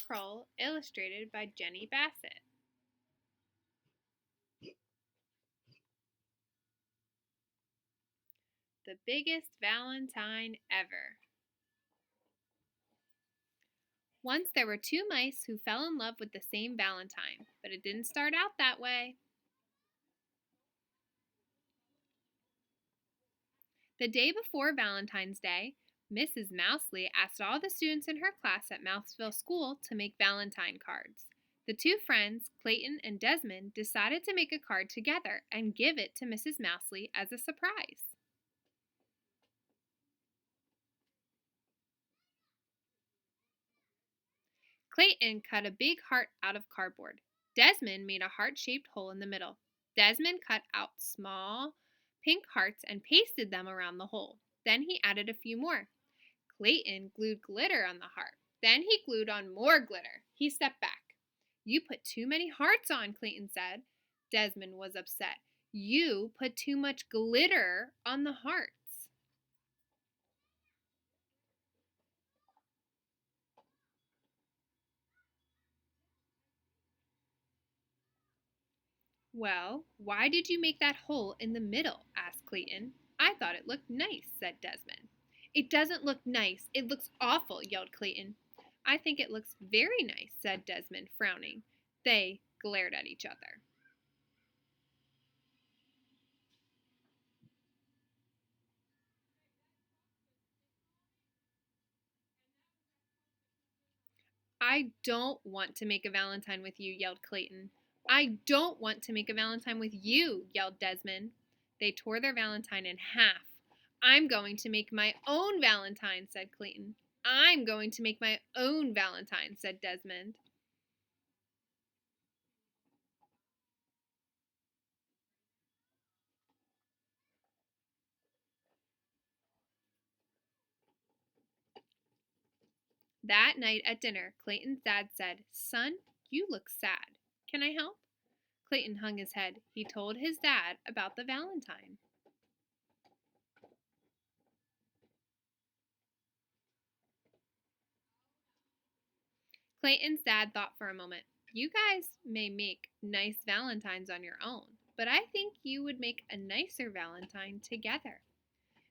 Kroll, illustrated by Jenny Bassett. The biggest Valentine ever. Once there were two mice who fell in love with the same Valentine, but it didn't start out that way. The day before Valentine's Day, Mrs. Mousley asked all the students in her class at Mouseville School to make Valentine cards. The two friends, Clayton and Desmond, decided to make a card together and give it to Mrs. Mousley as a surprise. Clayton cut a big heart out of cardboard. Desmond made a heart-shaped hole in the middle. Desmond cut out small pink hearts and pasted them around the hole. Then he added a few more. Clayton glued glitter on the heart. Then he glued on more glitter. He stepped back. "You put too many hearts on," Clayton said. Desmond was upset. "You put too much glitter on the hearts." "Well, why did you make that hole in the middle?" asked Clayton. "I thought it looked nice," said Desmond. "It doesn't look nice. It looks awful," yelled Clayton. "I think it looks very nice," said Desmond, frowning. They glared at each other. "I don't want to make a Valentine with you," yelled Clayton. "I don't want to make a Valentine with you," yelled Desmond. They tore their Valentine in half. "I'm going to make my own Valentine," said Clayton. "I'm going to make my own Valentine," said Desmond. That night at dinner, Clayton's dad said, "Son, you look sad. Can I help?" Clayton hung his head. He told his dad about the Valentine. Clayton's dad thought for a moment. "You guys may make nice Valentines on your own, but I think you would make a nicer Valentine together."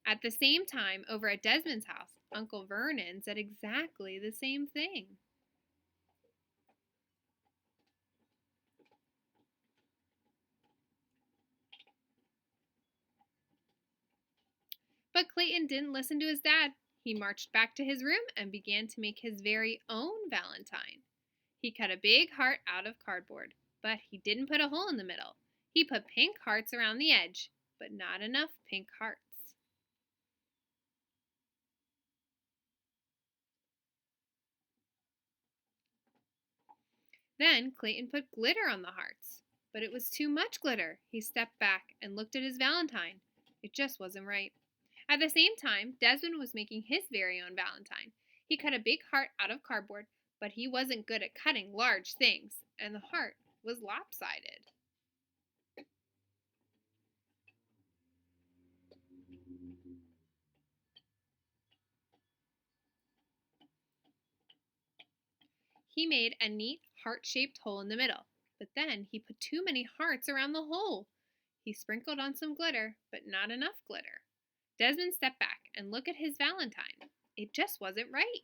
At the same time, over at Desmond's house, Uncle Vernon said exactly the same thing. But Clayton didn't listen to his dad. He marched back to his room and began to make his very own Valentine. He cut a big heart out of cardboard, but he didn't put a hole in the middle. He put pink hearts around the edge, but not enough pink hearts. Then Clayton put glitter on the hearts, but it was too much glitter. He stepped back and looked at his Valentine. It just wasn't right. At the same time, Desmond was making his very own Valentine. He cut a big heart out of cardboard, but he wasn't good at cutting large things, and the heart was lopsided. He made a neat heart-shaped hole in the middle, but then he put too many hearts around the hole. He sprinkled on some glitter, but not enough glitter. Desmond stepped back and looked at his Valentine. It just wasn't right.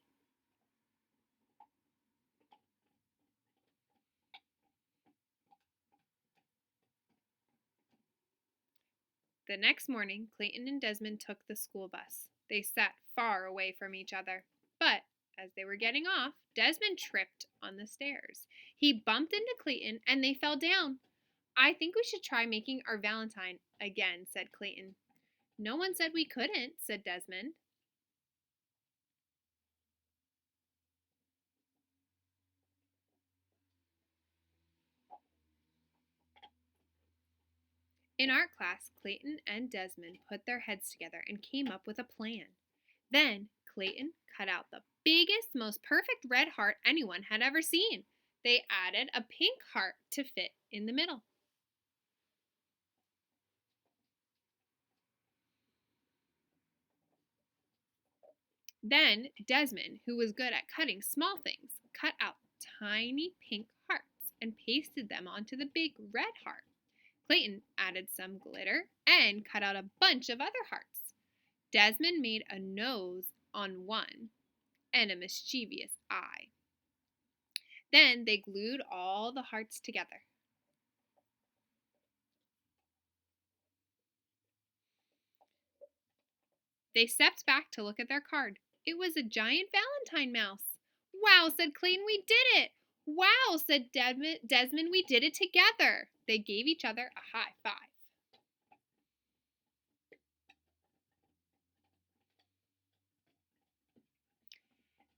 The next morning, Clayton and Desmond took the school bus. They sat far away from each other. But as they were getting off, Desmond tripped on the stairs. He bumped into Clayton and they fell down. "I think we should try making our Valentine again," said Clayton. "No one said we couldn't," said Desmond. In art class, Clayton and Desmond put their heads together and came up with a plan. Then Clayton cut out the biggest, most perfect red heart anyone had ever seen. They added a pink heart to fit in the middle. Then Desmond, who was good at cutting small things, cut out tiny pink hearts and pasted them onto the big red heart. Clayton added some glitter and cut out a bunch of other hearts. Desmond made a nose on one and a mischievous eye. Then they glued all the hearts together. They stepped back to look at their card. It was a giant Valentine mouse. Wow, said Clayton, we did it! Wow, said Desmond, we did it together. They gave each other a high five.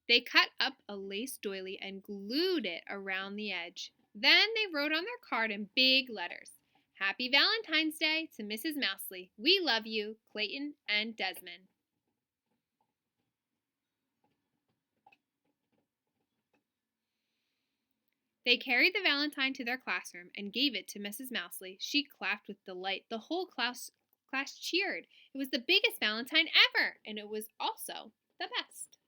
They cut up a lace doily and glued it around the edge. Then they wrote on their card in big letters, Happy Valentine's Day to Mrs. Mousley. We love you, Clayton and Desmond. They carried the valentine to their classroom and gave it to Mrs. Mousley. She clapped with delight. The whole class cheered. It was the biggest valentine ever, and it was also the best.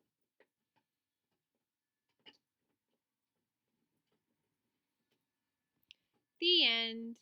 The end.